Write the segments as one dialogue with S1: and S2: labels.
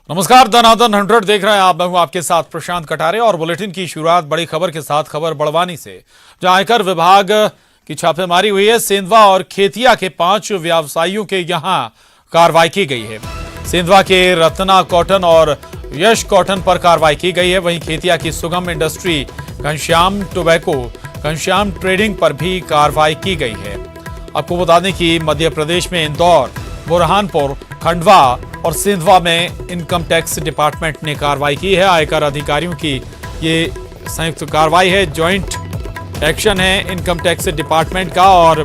S1: नमस्कार, दनादन 100 देख रहे हैं आप। मैं हूं आपके साथ प्रशांत कटारे और बुलेटिन की शुरुआत बड़ी खबर के साथ खबर बड़वानी से, जहां आयकर विभाग की छापेमारी हुई है। सेंधवा और खेतिया के 5 व्यवसायियों के यहां कार्रवाई की गई है। सेंधवा के रत्ना कॉटन और यश कॉटन पर कार्रवाई की गई है। वहीं खेतिया की सुगम industry, Ghanshyam tobacco, Ghanshyam trading पर भी कार्रवाई की गई है। आपको बता दें कि मध्य प्रदेश में इंदौर, बुरहानपुर, खंडवा और सिंधवा में इनकम टैक्स डिपार्टमेंट ने कार्रवाई की है। आयकर अधिकारियों की ये संयुक्त कार्रवाई है, जॉइंट एक्शन है इनकम टैक्स डिपार्टमेंट का। और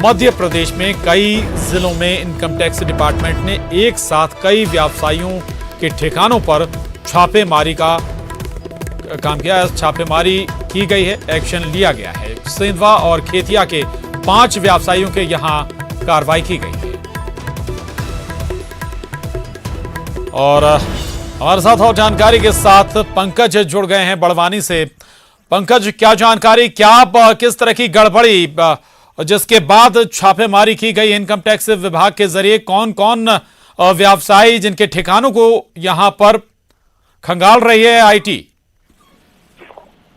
S1: मध्य प्रदेश में कई जिलों में इनकम टैक्स डिपार्टमेंट ने एक साथ कई व्यवसायियों के ठिकानों पर छापेमारी का काम किया है। छापेमारी की गई है, एक्शन लिया गया है। सिंधवा और खेतिया के 5 व्यवसायियों के यहां कार्रवाई की गई है। और हमारे साथ और जानकारी के साथ पंकज जुड़ गए हैं बड़वानी से। पंकज, क्या जानकारी, क्या किस तरह की गड़बड़ी जिसके बाद छापेमारी की गई इनकम टैक्स विभाग के जरिए? कौन कौन व्यवसायी जिनके ठिकानों को यहां पर खंगाल रही है आईटी?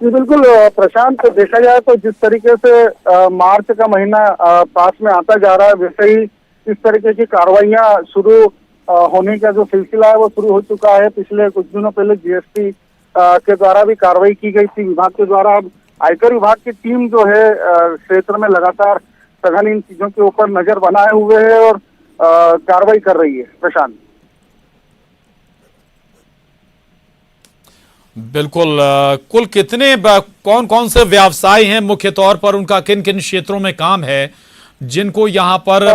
S2: बिल्कुल प्रशांत, देखा जाए तो जिस तरीके से मार्च का महीना पास में आता जा रहा है, वैसे ही इस तरीके की कार्रवाइयां शुरू होने का जो सिलसिला है वो शुरू हो चुका है। पिछले कुछ दिनों पहले जीएसटी के द्वारा भी कार्रवाई की गई थी विभाग के द्वारा। अब आयकर विभाग की टीम जो है क्षेत्र में लगातार सघन इन चीजों के ऊपर नजर बनाए हुए है और कार्रवाई कर रही है। प्रशांत,
S1: बिल्कुल, कुल कितने कौन कौन से व्यवसाय हैं मुख्य तौर पर, उनका किन किन क्षेत्रों में काम है जिनको यहाँ पर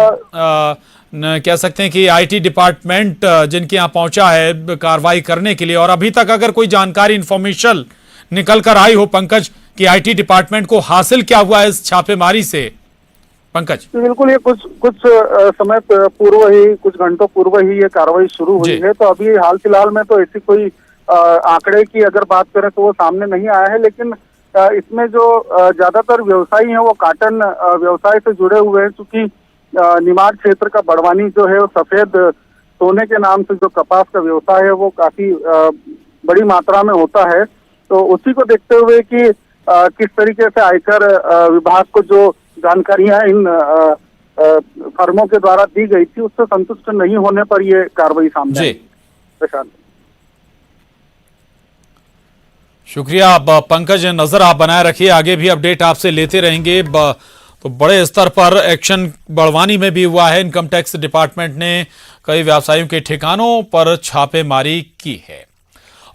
S1: कह सकते हैं कि आईटी डिपार्टमेंट जिनके यहाँ पहुंचा है कार्रवाई करने के लिए? और अभी तक अगर कोई जानकारी, इंफॉर्मेशन निकल कर आई हो पंकज, कि आईटी डिपार्टमेंट को हासिल क्या हुआ है इस छापेमारी से? पंकज,
S2: बिल्कुल, ये कुछ समय पूर्व ही, कुछ घंटों पूर्व ही ये कार्रवाई शुरू हुई है। तो अभी हाल फिलहाल में तो ऐसी कोई आंकड़े की अगर बात करें तो वो सामने नहीं आया है। लेकिन इसमें जो ज्यादातर व्यवसायी हैं वो कॉटन व्यवसाय से जुड़े हुए हैं। चूंकि निमाड़ क्षेत्र का बड़वानी जो है वो सफेद सोने के नाम से जो कपास का व्यवसाय है वो काफी बड़ी मात्रा में होता है। तो उसी को देखते हुए कि किस तरीके से आयकर विभाग को जो जानकारियां इन फर्मों के द्वारा दी गई थी उससे संतुष्ट नहीं होने पर ये कार्रवाई सामने आई। प्रशांत,
S1: शुक्रिया पंकज, नजर आप बनाए रखिए, आगे भी अपडेट आपसे लेते रहेंगे। तो बड़े स्तर पर एक्शन बड़वानी में भी हुआ है। इनकम टैक्स डिपार्टमेंट ने कई व्यवसायियों के ठिकानों पर छापेमारी की है।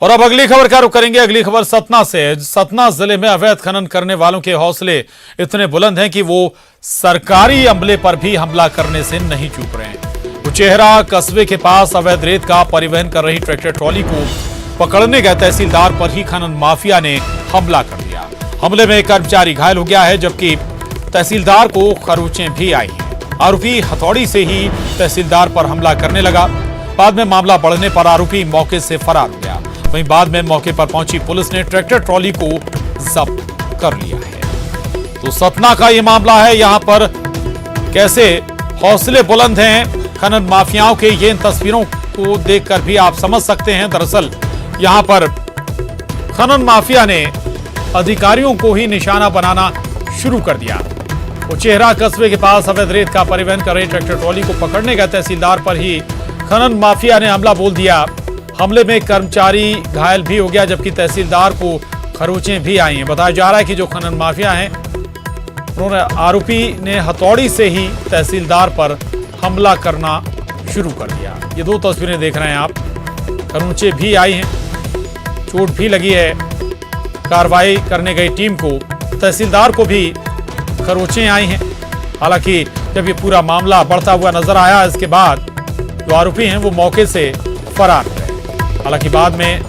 S1: और अब अगली खबर का रुख करेंगे। अगली खबर सतना से। सतना जिले में अवैध खनन करने वालों के हौसले इतने बुलंद हैं कि वो सरकारी अमले पर भी हमला करने से नहीं चूक रहे हैं। उचेहरा कस्बे के पास अवैध रेत का परिवहन कर रही ट्रैक्टर ट्रॉली को पकड़ने गए तहसीलदार पर ही खनन माफिया ने हमला कर दिया। हमले में एक कर्मचारी घायल हो गया है, जबकि तहसीलदार को खरोंचें भी आई हैं। आरोपी हथौड़ी से ही तहसीलदार पर हमला करने लगा। बाद में मामला बढ़ने पर आरोपी मौके से फरार हो गया। वहीं बाद में मौके पर पहुंची पुलिस ने ट्रैक्टर ट्रॉली को जब्त कर लिया है। तो सतना का ये मामला है। यहां पर कैसे हौसले बुलंद हैं खनन माफियाओं के, ये इन तस्वीरों को देखकर भी आप समझ सकते हैं। दरअसल यहां पर खनन माफिया ने अधिकारियों को ही निशाना बनाना शुरू कर दिया। उचेहरा कस्बे के पास अवैध रेत का परिवहन कर रही ट्रैक्टर ट्रॉली को पकड़ने गए तहसीलदार पर ही खनन माफिया ने हमला बोल दिया। हमले में कर्मचारी घायल भी हो गया, जबकि तहसीलदार को खरोंचें भी आई हैं। बताया जा रहा है कि जो खनन माफिया हैं उन्होंने, आरोपी ने हथौड़ी से ही तहसीलदार पर हमला करना शुरू कर दिया। ये 2 तस्वीरें देख रहे हैं आप। खरोंचें भी आई हैं, चोट भी लगी है। कार्रवाई करने गई टीम को, तहसीलदार को भी खरोंचें आई हैं। हालांकि जब ये पूरा मामला बढ़ता हुआ नजर आया, इसके बाद जो आरोपी हैं वो मौके से फरार हो गए। हालांकि बाद में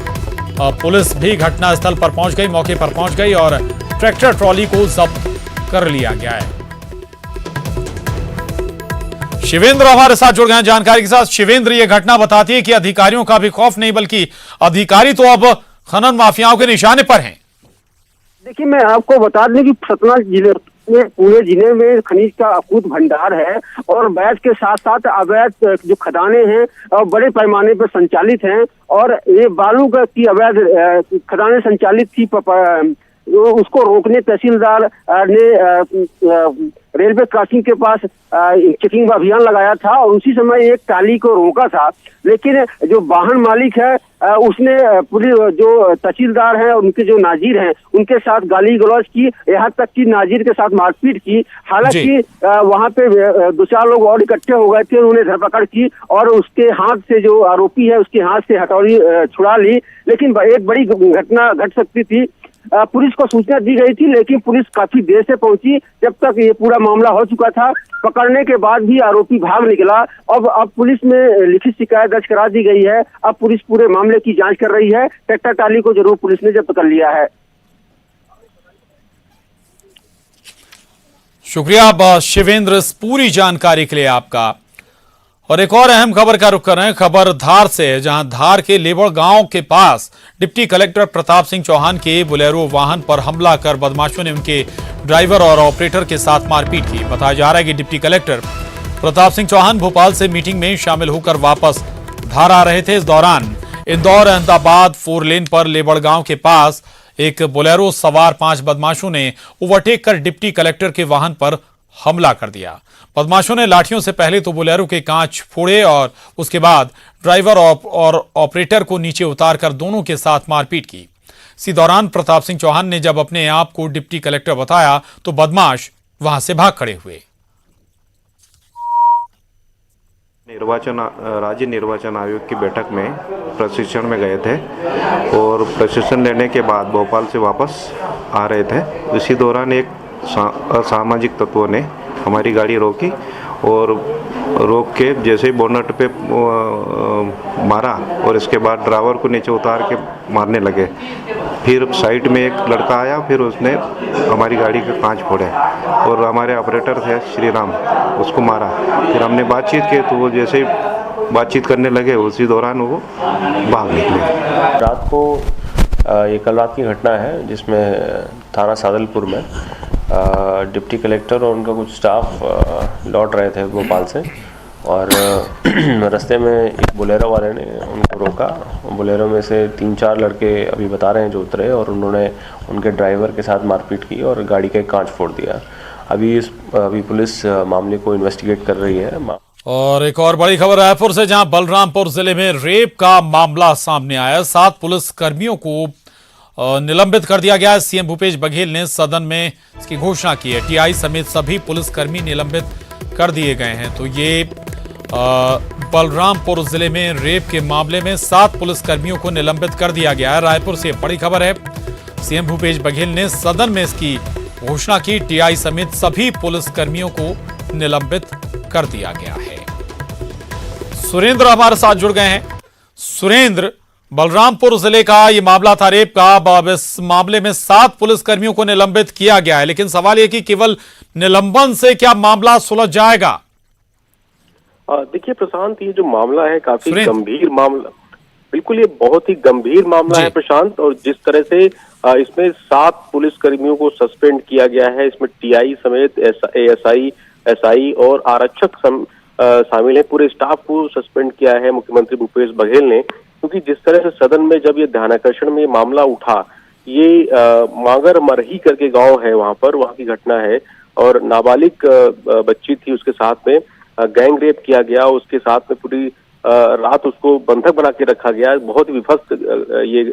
S1: पुलिस भी घटनास्थल पर पहुंच गई, मौके पर पहुंच गई और ट्रैक्टर ट्रॉली को जब्त कर लिया गया है। शिवेंद्र हमारे साथ जुड़ गए हैं जानकारी के साथ। शिवेंद्र, ये घटना बताती है कि अधिकारियों का भी खौफ नहीं, बल्कि अधिकारी तो अब खनन माफियाओं के निशाने पर हैं।
S3: देखिए, मैं आपको बता दें कि सतना जिले पूरे जिले में खनिज का अकूत भंडार है और अवैध के साथ साथ अवैध जो खदानें हैं बड़े पैमाने पर संचालित हैं। और ये बालू की अवैध खदानें संचालित थी, उसको रोकने तहसीलदार ने रेलवे क्रॉसिंग के पास चेकिंग अभियान लगाया था और उसी समय एक टाली को रोका था। लेकिन जो वाहन मालिक है उसने पुलिस जो तहसीलदार हैं उनके जो नाजिर हैं उनके साथ गाली गलौज की, यहाँ तक कि नाजिर के साथ मारपीट की। हालांकि वहां पे 2-4 लोग और इकट्ठे हो गए थे, उन्होंने धरपकड़ की और उसके हाथ से, जो आरोपी है उसके हाथ से हथौड़ी छुड़ा ली। लेकिन एक बड़ी घटना घट सकती थी। पुलिस को सूचना दी गई थी लेकिन पुलिस काफी देर से पहुंची, जब तक ये पूरा मामला हो चुका था। पकड़ने के बाद भी आरोपी भाग निकला। अब पुलिस में लिखित शिकायत दर्ज करा दी गई है। अब पुलिस पूरे मामले की जांच कर रही है। ट्रैक्टर ट्राली को जरूर पुलिस ने जब्त कर लिया है।
S1: शुक्रिया शिवेंद्र, इस पूरी जानकारी के लिए आपका। और एक और अहम खबर का रुख कर रहे हैं, खबर धार से, जहां धार के लेबड़ गांव के पास डिप्टी कलेक्टर प्रताप सिंह चौहान के बोलेरो वाहन पर हमला कर बदमाशों ने उनके ड्राइवर और ऑपरेटर के साथ मारपीट की। बताया जा रहा है कि डिप्टी कलेक्टर प्रताप सिंह चौहान भोपाल से मीटिंग में शामिल होकर वापस धार आ रहे थे। इस दौरान इंदौर अहमदाबाद 4 लेन पर लेबड़ गांव के पास एक बोलेरो सवार 5 बदमाशों ने ओवरटेक कर डिप्टी कलेक्टर के वाहन पर हमला कर दिया। बदमाशों ने लाठियों से पहले तो बोलेरो के कांच फोड़े और उसके बाद ड्राइवर और ऑपरेटर को नीचे उतारकर दोनों के साथ मारपीट की। इसी दौरान प्रताप सिंह चौहान ने जब अपने आप को डिप्टी कलेक्टर बताया तो बदमाश वहां से भाग खड़े हुए।
S4: राज्य निर्वाचन आयोग की बैठक में प्रशिक्षण में गए थे और प्रशिक्षण लेने के बाद भोपाल से वापस आ रहे थे। इसी दौरान एक असामाजिक तत्वों ने हमारी गाड़ी रोकी और रोक के जैसे ही बोनट पे मारा और इसके बाद ड्राइवर को नीचे उतार के मारने लगे। फिर साइड में एक लड़का आया, फिर उसने हमारी गाड़ी के कांच फोड़े और हमारे ऑपरेटर थे श्री राम, उसको मारा। फिर हमने बातचीत की तो वो जैसे ही बातचीत करने लगे उसी दौरान वो भाग निकले।
S5: रात को ये कल रात की घटना है जिसमें थाना सादलपुर में डिप्टी कलेक्टर और उनका कुछ स्टाफ लौट रहे थे भोपाल से और रास्ते में एक बोलेरो वाले ने उनको रोका। बोलेरो में से 3-4 लड़के अभी बता रहे हैं जो उतरे और उन्होंने उनके ड्राइवर के साथ मारपीट की और गाड़ी का कांच फोड़ दिया। अभी पुलिस मामले को इन्वेस्टिगेट कर रही है।
S1: और एक और बड़ी खबर रायपुर से, जहां बलरामपुर जिले में रेप का मामला सामने आया। 7 पुलिस कर्मियों को निलंबित कर दिया गया है। सीएम भूपेश बघेल ने सदन में इसकी घोषणा की है। टीआई समेत सभी पुलिसकर्मी निलंबित कर दिए गए हैं। तो ये बलरामपुर जिले में रेप के मामले में 7 पुलिसकर्मियों को निलंबित कर दिया गया है। रायपुर से बड़ी खबर है, सीएम भूपेश बघेल ने सदन में इसकी घोषणा की। टीआई समेत सभी पुलिसकर्मियों को निलंबित कर दिया गया है। सुरेंद्र हमारे साथ जुड़ गए हैं। सुरेंद्र, बलरामपुर जिले का ये मामला था रेप का। अब इस मामले में 7 पुलिसकर्मियों को निलंबित किया गया है, लेकिन सवाल यह कि केवल निलंबन से क्या मामला सुलझ जाएगा?
S6: देखिए प्रशांत, ये जो मामला है काफी गंभीर मामला, बिल्कुल ये बहुत ही गंभीर मामला है प्रशांत। और जिस तरह से इसमें 7 पुलिसकर्मियों को सस्पेंड किया गया है, इसमें टीआई समेत एएसआई, एसआई और आरक्षक शामिल है। पूरे स्टाफ को सस्पेंड किया है मुख्यमंत्री भूपेश बघेल ने, क्योंकि जिस तरह से सदन में जब ये ध्यानाकर्षण में मामला उठा, ये मांगर मरही करके गांव है, वहां की घटना है और नाबालिग बच्ची थी, उसके साथ में गैंग रेप किया गया। उसके साथ में पूरी रात उसको बंधक बना के रखा गया। बहुत ही विभत्स ये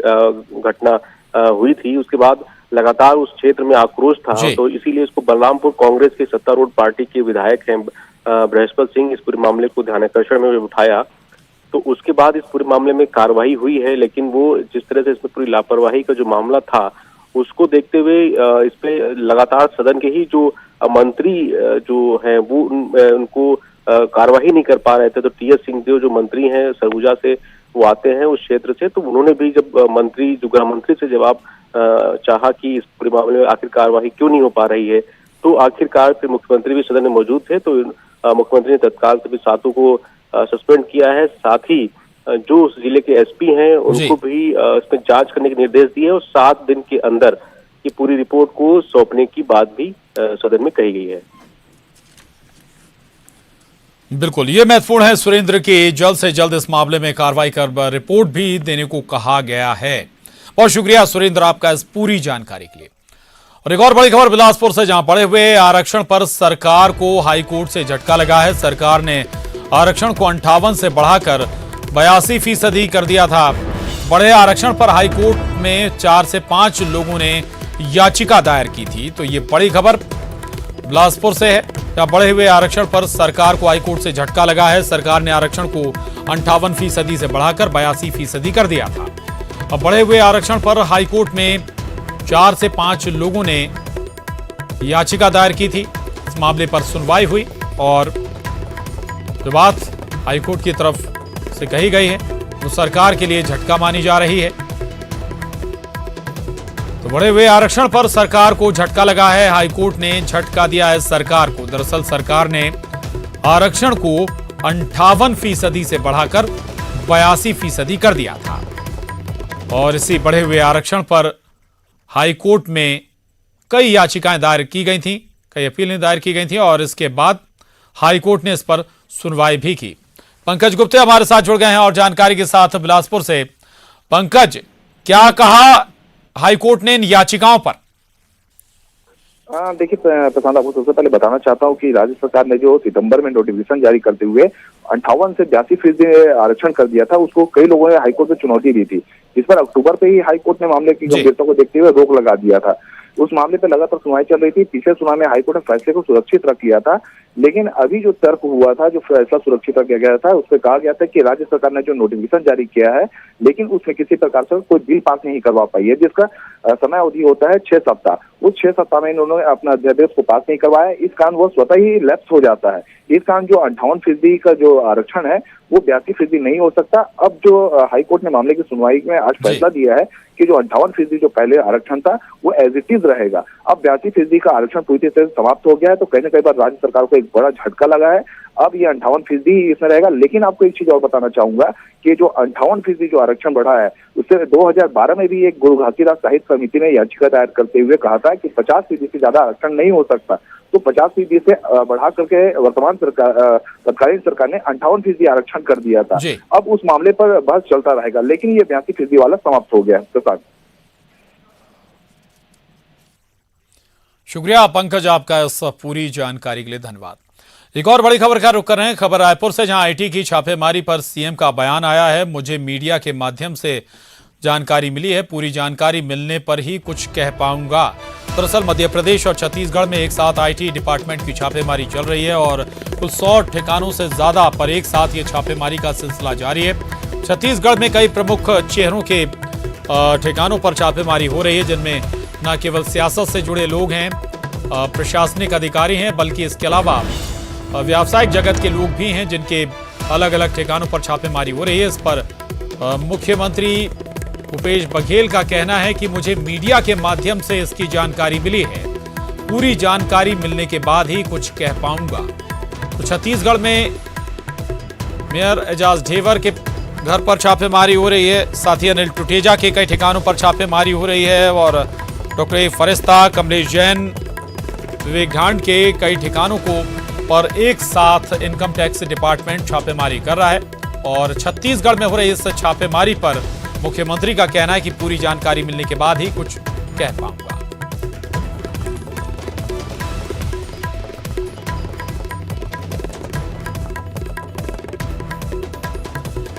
S6: घटना हुई थी। उसके बाद लगातार उस क्षेत्र में आक्रोश था, तो इसीलिए इसको बलरामपुर कांग्रेस के सत्तारूढ़ पार्टी के विधायक हैं बृहस्पति सिंह, इस पूरे मामले को ध्यानाकर्षण में उठाया। तो उसके बाद इस पूरे मामले में कार्रवाई हुई है, लेकिन वो जिस तरह से इसमें पूरी लापरवाही का जो मामला था उसको देखते हुए इस पे लगातार सदन के ही जो मंत्री जो हैं वो उनको कार्रवाई नहीं कर पा रहे थे। तो टीएस सिंहदेव जो मंत्री हैं सरगुजा से, वो आते हैं उस क्षेत्र से, तो उन्होंने भी जब जो गृह मंत्री से जवाब चाहा कि इस पूरे मामले में आखिर कार्रवाई क्यों नहीं हो पा रही है, तो आखिरकार फिर मुख्यमंत्री भी सदन में मौजूद थे, तो मुख्यमंत्री ने तत्काल सभी 7 को सस्पेंड किया है। साथ ही जो उस जिले के एसपी हैं उनको भी इसमें जांच करने के निर्देश दिए और 7 दिन के अंदर की पूरी रिपोर्ट को सौंपने की बात भी सदन में कही गई है।
S1: बिल्कुल, ये महत्वपूर्ण है सुरेंद्र की जल्द से जल्द इस मामले में कार्रवाई कर रिपोर्ट भी देने को कहा गया है। बहुत शुक्रिया सुरेंद्र आपका इस पूरी जानकारी के लिए। और एक और बड़ी खबर बिलासपुर से, जहां बढ़े हुए आरक्षण पर सरकार को हाईकोर्ट से झटका लगा है। सरकार ने आरक्षण को 58 से बढ़ाकर 82% कर दिया था। बढ़े आरक्षण पर हाईकोर्ट में 4 से 5 लोगों ने याचिका दायर की थी। तो ये बड़ी खबर बिलासपुर से है, जहां बढ़े हुए आरक्षण पर सरकार को हाईकोर्ट से झटका लगा है। सरकार ने आरक्षण को 58% से बढ़ाकर 82% कर दिया था। अब बढ़े हुए आरक्षण पर हाईकोर्ट में 4 से 5 लोगों ने याचिका दायर की थी। इस मामले पर सुनवाई हुई और जो बात हाईकोर्ट की तरफ से कही गई है वो सरकार के लिए झटका मानी जा रही है। तो बढ़े हुए आरक्षण पर सरकार को झटका लगा है। हाईकोर्ट ने झटका दिया है सरकार को। दरअसल सरकार ने आरक्षण को 58% से बढ़ाकर 82% कर दिया था और इसी बढ़े हुए आरक्षण पर हाईकोर्ट में कई याचिकाएं दायर की गई थीं, कई अपीलें दायर की गई थीं और इसके बाद हाईकोर्ट ने इस पर सुनवाई भी की। पंकज गुप्ते हमारे साथ जुड़ गए हैं और जानकारी के साथ बिलासपुर से। पंकज, क्या कहा हाईकोर्ट ने इन याचिकाओं पर?
S7: देखिए प्रशांत, आपको सबसे पहले बताना चाहता हूं कि राज्य सरकार ने जो सितंबर में नोटिफिकेशन जारी करते हुए 58 से 82% आरक्षण कर दिया था, उसको कई लोगों ने हाईकोर्ट में चुनौती दी थी, जिस पर अक्टूबर पे ही हाईकोर्ट ने मामले की गंभीरता को देखते हुए रोक लगा दिया था। उस मामले पर लगातार सुनवाई चल रही थी। पिछले सुनवाई में हाईकोर्ट ने फैसले को सुरक्षित रख लिया था, लेकिन अभी जो तर्क हुआ था, जो फैसला सुरक्षित रखा गया था, उसमें कहा गया था कि राज्य सरकार ने जो नोटिफिकेशन जारी किया है, लेकिन उसमें किसी प्रकार से कोई बिल पास नहीं करवा पाई है, जिसका समय अवधि होता है 6 सप्ताह। उस 6 सप्ताह में इन्होंने अपना अध्यादेश को पास नहीं करवाया। इस कारण वो स्वतः ही लैप्स हो जाता है। इस कारण जो 58% का जो आरक्षण है वो 82% नहीं हो सकता। अब जो हाईकोर्ट ने मामले की सुनवाई में आज फैसला दिया है कि जो 58% जो पहले आरक्षण था वो एज इट इज रहेगा। अब 82% का आरक्षण पूरी तरह से समाप्त हो गया है। तो कहीं ना कहीं बार राज्य सरकार को एक बड़ा झटका लगा है। अब ये 58% इसमें रहेगा। लेकिन आपको एक चीज और बताना चाहूंगा कि जो 58% जो आरक्षण बढ़ा है, उससे 2012 में भी एक गुरु घासीदास साहित्य समिति ने याचिका दायर करते हुए कहा था कि 50% से ज्यादा आरक्षण नहीं हो सकता। तो 50% से बढ़ा करके वर्तमान सरकार, तत्कालीन सरकार ने 58% आरक्षण कर दिया था। अब उस मामले पर बहस चलता रहेगा, लेकिन ये 82% वाला समाप्त हो गया है। प्रसाद,
S1: शुक्रिया पंकज आपका इस पूरी जानकारी के लिए, धन्यवाद। एक और बड़ी खबर का रुख कर रहे हैं। खबर रायपुर से, जहां आईटी की छापेमारी पर सीएम का बयान आया है। मुझे मीडिया के माध्यम से जानकारी मिली है, पूरी जानकारी मिलने पर ही कुछ कह पाऊंगा। दरअसल मध्य प्रदेश और छत्तीसगढ़ में एक साथ आईटी डिपार्टमेंट की छापेमारी चल रही है और कुल 100 ठिकानों से ज्यादा पर एक साथ ये छापेमारी का सिलसिला जारी है। छत्तीसगढ़ में कई प्रमुख चेहरों के ठिकानों पर छापेमारी हो रही है, जिनमें न केवल सियासत से जुड़े लोग हैं, प्रशासनिक अधिकारी हैं, बल्कि इसके अलावा व्यावसायिक जगत के लोग भी हैं, जिनके अलग अलग ठिकानों पर छापेमारी हो रही है। इस पर मुख्यमंत्री भूपेश बघेल का कहना है कि मुझे मीडिया के माध्यम से इसकी जानकारी मिली है, पूरी जानकारी मिलने के बाद ही कुछ कह पाऊंगा। तो छत्तीसगढ़ में मेयर एजाज ढेबर के घर पर छापेमारी हो रही है, साथ ही अनिल टुटेजा के कई ठिकानों पर छापेमारी हो रही है और डॉक्टर फरिश्ता, कमलेश जैन, विवेक ढांड के कई ठिकानों को पर एक साथ इनकम टैक्स डिपार्टमेंट छापेमारी कर रहा है। और छत्तीसगढ़ में हो रही इस छापेमारी पर मुख्यमंत्री का कहना है कि पूरी जानकारी मिलने के बाद ही कुछ कह पाऊंगा।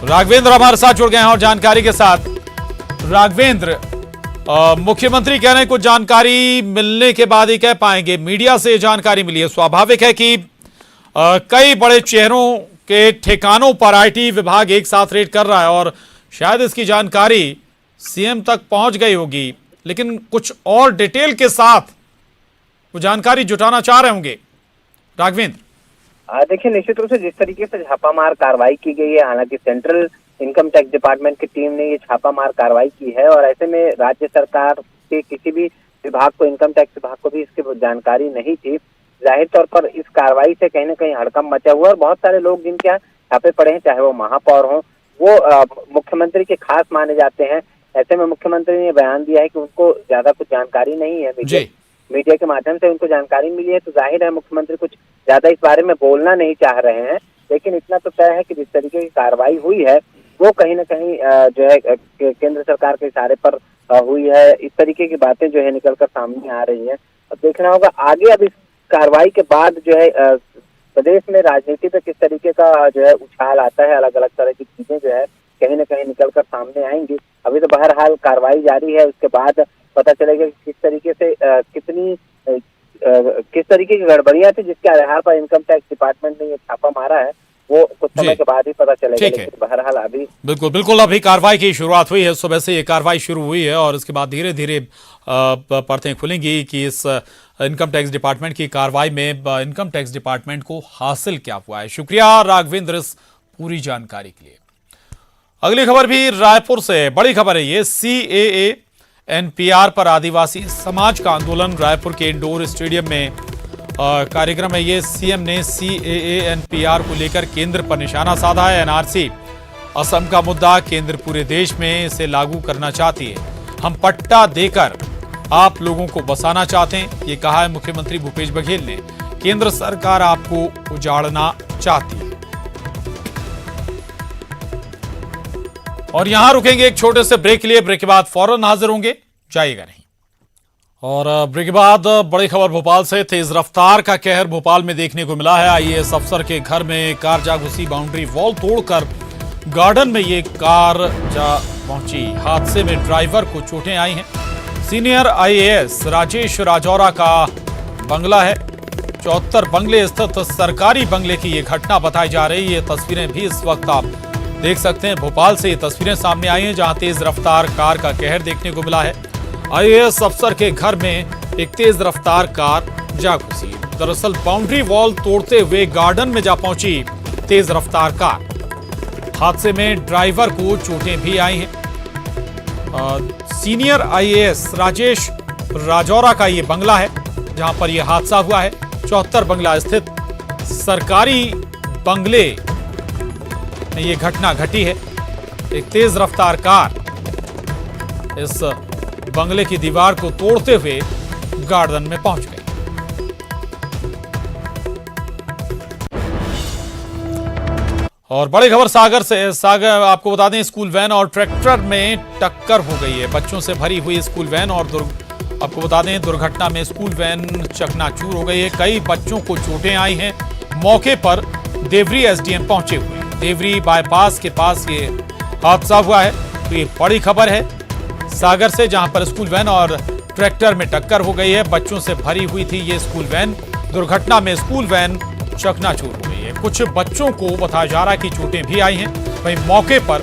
S1: राघवेंद्र हमारे साथ जुड़ गए हैं और जानकारी के साथ। राघवेंद्र, मुख्यमंत्री कह रहे हैं कुछ जानकारी मिलने के बाद ही कह पाएंगे, मीडिया से जानकारी मिली है। स्वाभाविक है कि कई बड़े चेहरों के ठिकानों पर आईटी विभाग एक साथ रेड कर रहा है और शायद इसकी जानकारी सीएम तक पहुंच गई होगी, लेकिन कुछ और डिटेल के साथ वो जानकारी जुटाना चाह रहे होंगे। राघवेंद्र,
S8: देखिए, निश्चित रूप से जिस तरीके से छापामार कार्रवाई की गई है, हालांकि सेंट्रल इनकम टैक्स डिपार्टमेंट की टीम ने ये छापामार कार्रवाई की है और ऐसे में राज्य सरकार के किसी भी विभाग को, इनकम टैक्स विभाग को भी इसकी जानकारी नहीं थी। जाहिर तौर पर इस कार्रवाई से कहीं ना कहीं हड़कंप मचा हुआ और बहुत सारे लोग जिनके यहाँ छापे पड़े हैं, चाहे वो महापौर हों, वो मुख्यमंत्री के खास माने जाते हैं। ऐसे में मुख्यमंत्री ने बयान दिया है कि उनको ज्यादा कुछ जानकारी नहीं है, मीडिया के माध्यम से उनको जानकारी मिली है, तो जाहिर है मुख्यमंत्री कुछ ज्यादा इस बारे में बोलना नहीं चाह रहे हैं। लेकिन इतना तो तय है कि जिस तरीके की कार्रवाई हुई है वो कहीं न कहीं जो है केंद्र सरकार के इशारे पर हुई है। इस तरीके की बातें जो है निकलकर सामने आ रही हैं। अब देखना होगा आगे, अब इस कार्रवाई के बाद जो है प्रदेश में राजनीति पे किस तरीके का जो है उछाल आता है, अलग अलग तरह की चीजें जो है कहीं न कहीं निकलकर सामने आएंगी। अभी तो बहरहाल कार्रवाई जारी है, उसके बाद पता चलेगा कि किस तरीके से किस तरीके की गड़बड़ियां थी जिसके आधार पर इनकम टैक्स डिपार्टमेंट ने ये छापा मारा है, वो कुछ समय के बाद ही पता चलेगा। लेकिन बहरहाल अभी
S1: बिल्कुल अभी कार्रवाई की शुरुआत हुई है, सुबह से ये कार्रवाई शुरू हुई है और इसके बाद धीरे धीरे परतें खुलेंगी कि इस इनकम टैक्स डिपार्टमेंट की कार्रवाई में इनकम टैक्स डिपार्टमेंट को हासिल क्या हुआ है। शुक्रिया राघवेंद्र इस पूरी जानकारी के लिए। अगली खबर भी रायपुर से, बड़ी खबर है ये। CAA NPR पर आदिवासी समाज का आंदोलन, रायपुर के इंडोर स्टेडियम में कार्यक्रम है ये। सीएम ने CAA NPR को लेकर केंद्र पर निशाना साधा है। NRC असम का मुद्दा, केंद्र पूरे देश में इसे लागू करना चाहती है। हम पट्टा देकर आप लोगों को बसाना चाहते हैं, ये कहा है मुख्यमंत्री भूपेश बघेल ने। केंद्र सरकार आपको उजाड़ना चाहती है। और यहां रुकेंगे एक छोटे से ब्रेक के लिए, ब्रेक के बाद फौरन हाजिर होंगे, जाइएगा नहीं। और ब्रेक के बाद बड़ी खबर भोपाल से। तेज रफ्तार का कहर भोपाल में देखने को मिला है। IAS अफसर के घर में कार जा घुसी, बाउंड्री वॉल तोड़कर गार्डन में ये कार जा पहुंची। हादसे में ड्राइवर को चोटें आई हैं। सीनियर IAS राजेश राजौरा का बंगला है, 74 बंगले स्थित सरकारी बंगले की ये घटना बताई जा रही है। ये तस्वीरें भी इस वक्त आप देख सकते हैं। भोपाल से ये तस्वीरें सामने आई हैं जहां तेज रफ्तार कार का कहर देखने को मिला है। IAS अफसर के घर में एक तेज रफ्तार कार जा घुसी। दरअसल बाउंड्री वॉल तोड़ते हुए गार्डन में जा पहुंची तेज रफ्तार कार। हादसे में ड्राइवर को चोटें भी आई हैं। सीनियर IAS राजेश राजौरा का ये बंगला है जहां पर यह हादसा हुआ है। 74 बंगला स्थित सरकारी बंगले में ये घटना घटी है। एक तेज रफ्तार कार इस बंगले की दीवार को तोड़ते हुए गार्डन में पहुंच गई। और बड़ी खबर सागर से। सागर आपको बता दें, स्कूल वैन और ट्रैक्टर में टक्कर हो गई है। बच्चों से भरी हुई स्कूल वैन और आपको बता दें दुर्घटना में स्कूल वैन चकनाचूर हो गई है। कई बच्चों को चोटें आई हैं। मौके पर देवरी SDM पहुंचे हुए हैं। देवरी बाईपास के पास ये हादसा हुआ है। तो ये बड़ी खबर है सागर से, जहां पर स्कूल वैन और ट्रैक्टर में टक्कर हो गई है। बच्चों से भरी हुई थी ये स्कूल वैन। दुर्घटना में स्कूल वैन चकनाचूर हो गई है। कुछ बच्चों को बताया जा रहा है कि चोटें भी आई हैं। वहीं मौके पर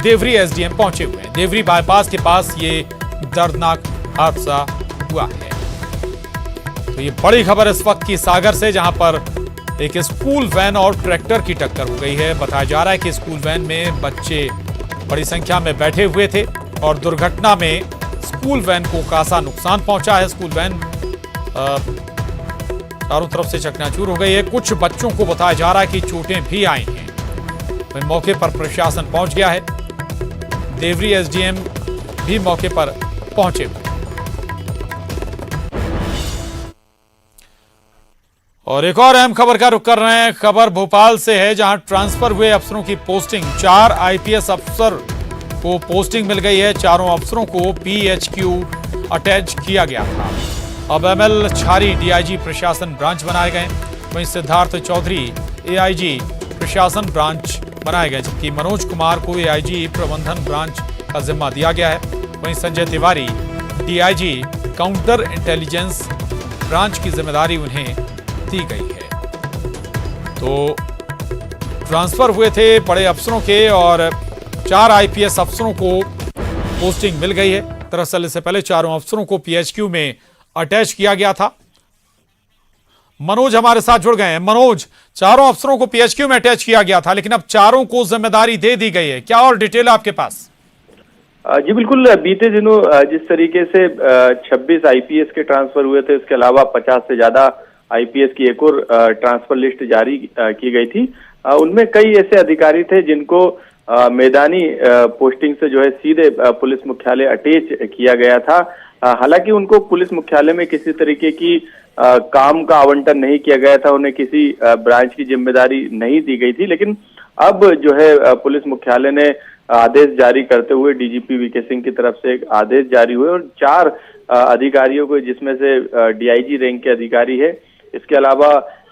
S1: देवरी SDM पहुंचे हुए हैं। देवरी बाईपास के पास ये दर्दनाक हादसा हुआ है। तो ये बड़ी खबर इस वक्त की सागर से, जहां पर एक स्कूल वैन और ट्रैक्टर की टक्कर हो गई है। बताया जा रहा है कि स्कूल वैन में बच्चे बड़ी संख्या में बैठे हुए थे और दुर्घटना में स्कूल वैन को खासा नुकसान पहुंचा है। स्कूल वैन चारों तरफ से चकनाचूर हो गई है। कुछ बच्चों को बताया जा रहा है कि चोटें भी आई हैं। वहीं मौके पर प्रशासन पहुंच गया है। देवरी SDM भी मौके पर पहुंचे हुए। और एक और अहम खबर का रुख कर रहे हैं। खबर भोपाल से है, जहां ट्रांसफर हुए अफसरों की पोस्टिंग। 4 IPS अफसर को पोस्टिंग मिल गई है। चारों अफसरों को PHQ अटैच किया गया था। अब ML छारी DIG प्रशासन ब्रांच बनाए गए। वहीं सिद्धार्थ चौधरी AIG प्रशासन ब्रांच बनाए गए, जबकि मनोज कुमार को AIG प्रबंधन ब्रांच का जिम्मा दिया गया है। वहीं Sanjay Tiwari DIG counter intelligence branch की जिम्मेदारी उन्हें दी गई है। तो ट्रांसफर हुए थे बड़े अफसरों के और 4 IPS अफसरों को पोस्टिंग मिल गई है। दरअसल इससे पहले चारों अफसरों को PHQ में अटैच किया गया था। मनोज हमारे साथ जुड़ गए हैं। मनोज, चारों अफसरों को PHQ में अटैच किया गया था, लेकिन अब चारों को जिम्मेदारी दे दी गई है। क्या और डिटेल आपके पास?
S6: जी बिल्कुल, बीते दिनों जिस तरीके से 26 IPS के ट्रांसफर हुए थे, इसके अलावा 50 से ज्यादा IPS की एक और ट्रांसफर लिस्ट जारी की गई थी। उनमें कई ऐसे अधिकारी थे जिनको
S9: मैदानी पोस्टिंग से जो है सीधे पुलिस मुख्यालय अटैच किया गया था। हालांकि उनको पुलिस मुख्यालय में किसी तरीके की काम का आवंटन नहीं किया गया था, उन्हें किसी ब्रांच की जिम्मेदारी नहीं दी गई थी, लेकिन अब जो है पुलिस मुख्यालय ने आदेश जारी करते हुए डीजीपी वीके सिंह की तरफ से एक आदेश जारी हुए और 4 अधिकारियों को, जिसमें से डीआईजी रैंक के अधिकारी है, इसके अलावा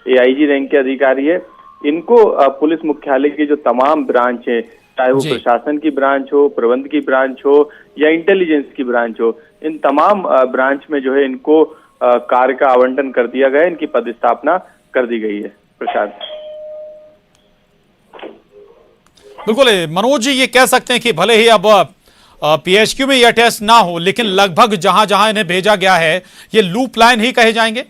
S9: एआईजी रैंक के अधिकारी है, इनको पुलिस मुख्यालय की जो तमाम ब्रांच है, चाहे वो प्रशासन की ब्रांच हो, प्रबंध की ब्रांच हो या इंटेलिजेंस की ब्रांच हो, इन तमाम ब्रांच में जो है इनको कार्य का आवंटन कर दिया गया, इनकी पदस्थापना कर दी गई है। प्रशांत।
S1: बिल्कुल मनोज जी, ये कह सकते हैं कि भले ही अब पीएचक्यू में यह टेस्ट ना हो, लेकिन लगभग जहां जहां इन्हें भेजा गया है ये लूप लाइन ही कहे जाएंगे।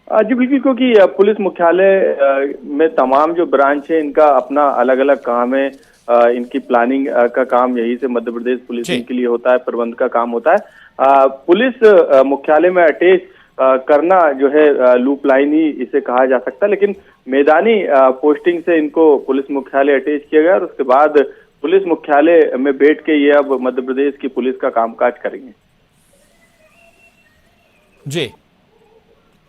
S9: जी बिल्कुल, क्योंकि पुलिस मुख्यालय में तमाम जो ब्रांच है इनका अपना अलग अलग काम है। इनकी प्लानिंग का काम यही से मध्य प्रदेश पुलिस के लिए होता है, प्रबंध का काम होता है। पुलिस मुख्यालय में अटैच करना जो है लूप लाइन ही इसे कहा जा सकता है, लेकिन मैदानी पोस्टिंग से इनको पुलिस मुख्यालय अटैच किया गया और उसके बाद पुलिस मुख्यालय में बैठ के ये अब मध्य प्रदेश की पुलिस का कामकाज करेंगे।
S1: जी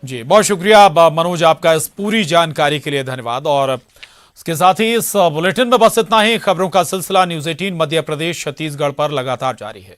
S1: जी, बहुत शुक्रिया मनोज, आपका इस पूरी जानकारी के लिए धन्यवाद। और इसके साथ ही इस बुलेटिन में बस इतना ही। खबरों का सिलसिला न्यूज़ 18 मध्य प्रदेश छत्तीसगढ़ पर लगातार जारी है।